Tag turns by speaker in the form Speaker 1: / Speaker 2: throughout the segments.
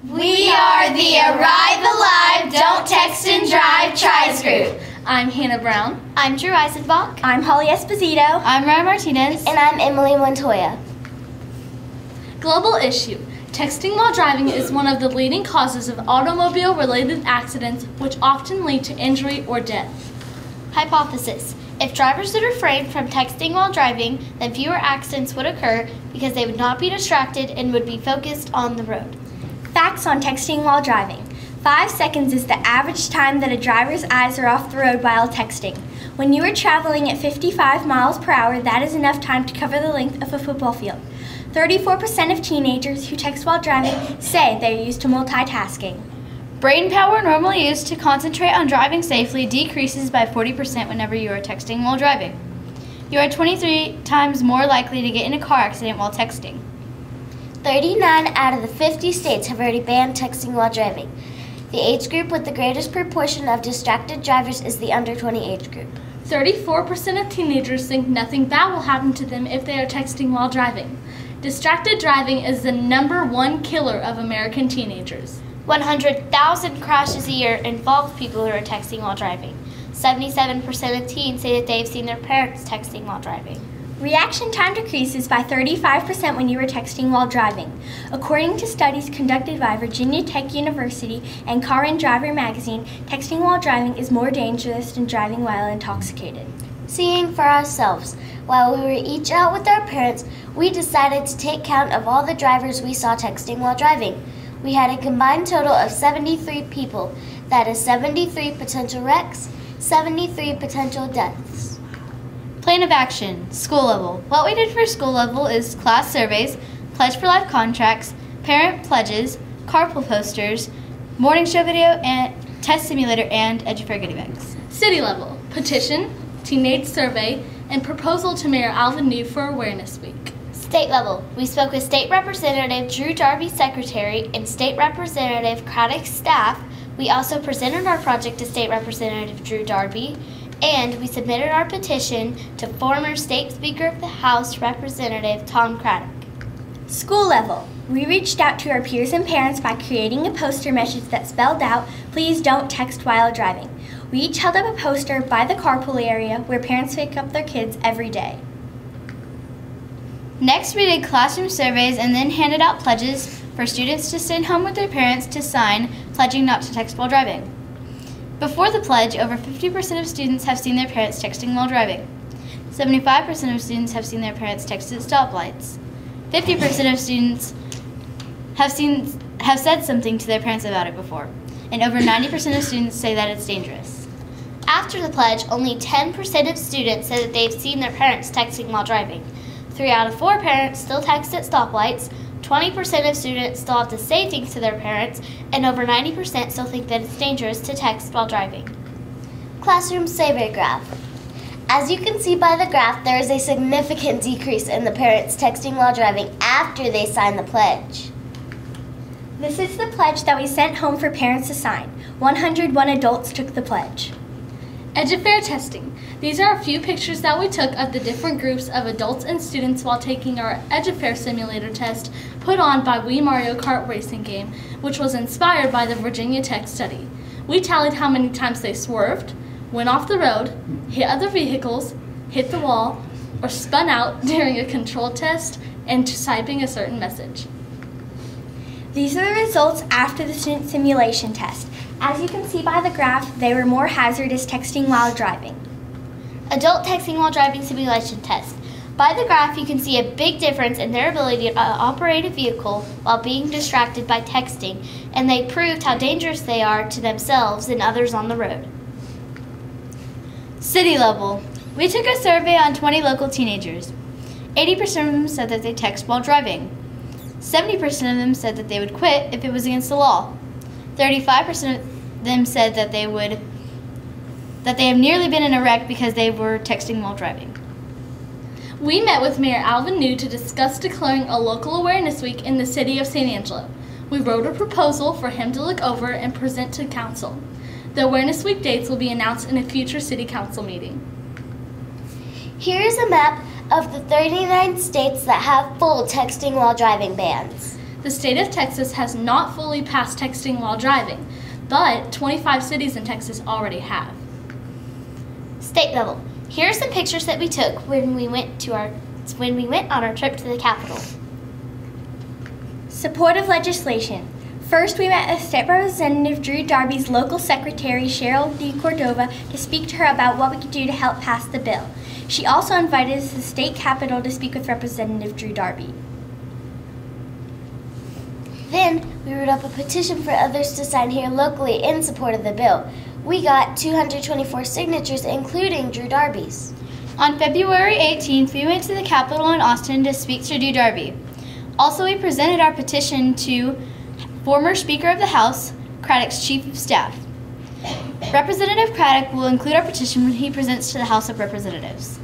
Speaker 1: We are the Arrive Alive, Don't Text and Drive TRYS group.
Speaker 2: I'm Hannah Brown.
Speaker 3: I'm Drew Eisenbach.
Speaker 4: I'm Holly Esposito.
Speaker 5: I'm Mariah Martinez.
Speaker 6: And I'm Emily Montoya.
Speaker 2: Global issue. Texting while driving is one of the leading causes of automobile-related accidents, which often lead to injury or death.
Speaker 3: Hypothesis. If drivers would refrain from texting while driving, then fewer accidents would occur because they would not be distracted and would be focused on the road.
Speaker 4: Facts on texting while driving. 5 seconds is the average time that a driver's eyes are off the road while texting. When you are traveling at 55 miles per hour, that is enough time to cover the length of a football field. 34% of teenagers who text while driving say they are used to multitasking.
Speaker 5: Brain power normally used to concentrate on driving safely decreases by 40% whenever you are texting while driving. You are 23 times more likely to get in a car accident while texting.
Speaker 6: 39 out of the 50 states have already banned texting while driving. The age group with the greatest proportion of distracted drivers is the under 20 age group.
Speaker 2: 34% of teenagers think nothing bad will happen to them if they are texting while driving. Distracted driving is the #1 killer of American teenagers.
Speaker 3: 100,000 crashes a year involve people who are texting while driving. 77% of teens say that they've seen their parents texting while driving.
Speaker 4: Reaction time decreases by 35% when you are texting while driving. According to studies conducted by Virginia Tech University and Car and Driver magazine, texting while driving is more dangerous than driving while intoxicated.
Speaker 6: Seeing for ourselves, while we were each out with our parents, we decided to take count of all the drivers we saw texting while driving. We had a combined total of 73 people. That is 73 potential wrecks, 73 potential deaths.
Speaker 5: Plan of action, school level. What we did for school level is class surveys, Pledge for Life contracts, parent pledges, carpool posters, morning show video, and test simulator, and EduFair goodie bags.
Speaker 2: City level, petition, teenage survey, and proposal to Mayor Alvin New for Awareness Week.
Speaker 3: State level, we spoke with State Representative Drew Darby's secretary and State Representative Craddock's staff. We also presented our project to State Representative Drew Darby, and we submitted our petition to former State Speaker of the House Representative Tom Craddock.
Speaker 4: School level, we reached out to our peers and parents by creating a poster message that spelled out, "Please don't text while driving." We each held up a poster by the carpool area where parents pick up their kids every day.
Speaker 5: Next, we did classroom surveys and then handed out pledges for students to send home with their parents to sign, pledging not to text while driving. Before the pledge, over 50% of students have seen their parents texting while driving. 75% of students have seen their parents text at stoplights. 50% of students have said something to their parents about it before. And over 90% of students say that it's dangerous.
Speaker 3: After the pledge, only 10% of students said that they've seen their parents texting while driving. 3 out of 4 parents still text at stoplights, 20% of students still have to say things to their parents, and over 90% still think that it's dangerous to text while driving.
Speaker 6: Classroom survey graph. As you can see by the graph, there is a significant decrease in the parents texting while driving after they sign the pledge.
Speaker 4: This is the pledge that we sent home for parents to sign. 101 adults took the pledge.
Speaker 2: EduFair testing. These are a few pictures that we took of the different groups of adults and students while taking our EduFair simulator test put on by Wii Mario Kart racing game, which was inspired by the Virginia Tech study. We tallied how many times they swerved, went off the road, hit other vehicles, hit the wall, or spun out during a control test and typing a certain message.
Speaker 4: These are the results after the student simulation test. As you can see by the graph, they were more hazardous texting while driving.
Speaker 3: Adult texting while driving simulation test. By the graph, you can see a big difference in their ability to operate a vehicle while being distracted by texting, and they proved how dangerous they are to themselves and others on the road.
Speaker 5: City level. We took a survey on 20 local teenagers. 80% of them said that they text while driving. 70% of them said that they would quit if it was against the law. 35% of them said that they have nearly been in a wreck because they were texting while driving.
Speaker 2: We met with Mayor Alvin New to discuss declaring a local awareness week in the city of San Angelo. We wrote a proposal for him to look over and present to council. The awareness week dates will be announced in a future city council meeting.
Speaker 6: Here is a map of the 39 states that have full texting while driving bans.
Speaker 2: The state of Texas has not fully passed texting while driving, but 25 cities in Texas already have.
Speaker 3: State level. Here are some pictures that we took when we went on our trip to the Capitol.
Speaker 4: Supportive legislation. First, we met with State Representative Drew Darby's local secretary, Cheryl D. Cordova, to speak to her about what we could do to help pass the bill. She also invited us to the state capitol to speak with Representative Drew Darby.
Speaker 6: Then, we wrote up a petition for others to sign here locally in support of the bill. We got 224 signatures, including Drew Darby's.
Speaker 5: On February 18th, we went to the Capitol in Austin to speak to Drew Darby. Also, we presented our petition to former Speaker of the House, Craddock's Chief of Staff. Representative Craddock will include our petition when he presents to the House of Representatives.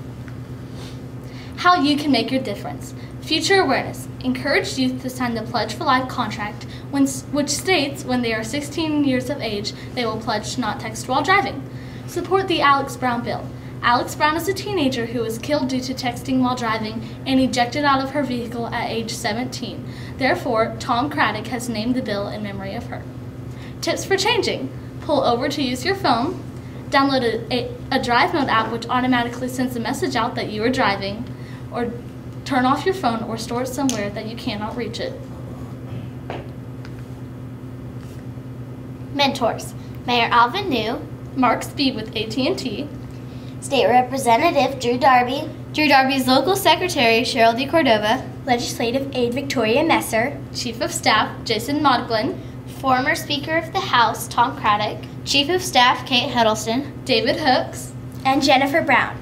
Speaker 2: How you can make your difference. Future awareness. Encourage youth to sign the Pledge for Life contract, which states when they are 16 years of age, they will pledge to not text while driving. Support the Alex Brown bill. Alex Brown is a teenager who was killed due to texting while driving and ejected out of her vehicle at age 17. Therefore, Tom Craddock has named the bill in memory of her. Tips for changing. Pull over to use your phone. Download a drive mode app which automatically sends a message out that you are driving, or turn off your phone or store it somewhere that you cannot reach it.
Speaker 3: Mentors. Mayor Alvin New,
Speaker 2: Mark Speed with AT&T,
Speaker 6: State Representative Drew Darby,
Speaker 5: Drew Darby's local secretary, Cheryl D. Cordova,
Speaker 4: Legislative Aide Victoria Messer,
Speaker 2: Chief of Staff Jason Modglin,
Speaker 3: former Speaker of the House Tom Craddock,
Speaker 5: Chief of Staff Kate Huddleston,
Speaker 2: David Hooks,
Speaker 4: and Jennifer Brown.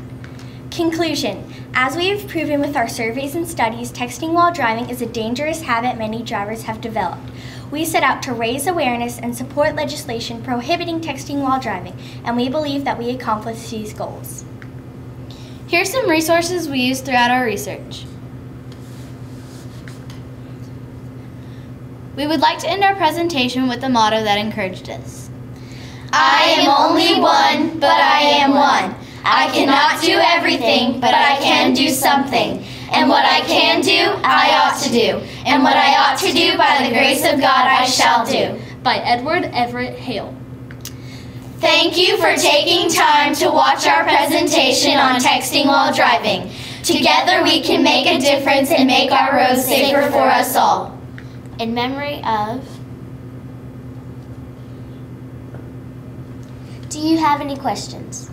Speaker 4: Conclusion. As we have proven with our surveys and studies, texting while driving is a dangerous habit many drivers have developed. We set out to raise awareness and support legislation prohibiting texting while driving, and we believe that we accomplished these goals.
Speaker 5: Here are some resources we used throughout our research. We would like to end our presentation with a motto that encouraged us.
Speaker 1: I am only one, but I am one. I cannot do everything, but I can do something. And what I can do, I ought to do. And what I ought to do, by the grace of God, I shall do.
Speaker 2: By Edward Everett Hale.
Speaker 1: Thank you for taking time to watch our presentation on texting while driving. Together we can make a difference and make our roads safer for us all.
Speaker 3: in memory of.
Speaker 6: Do you have any questions?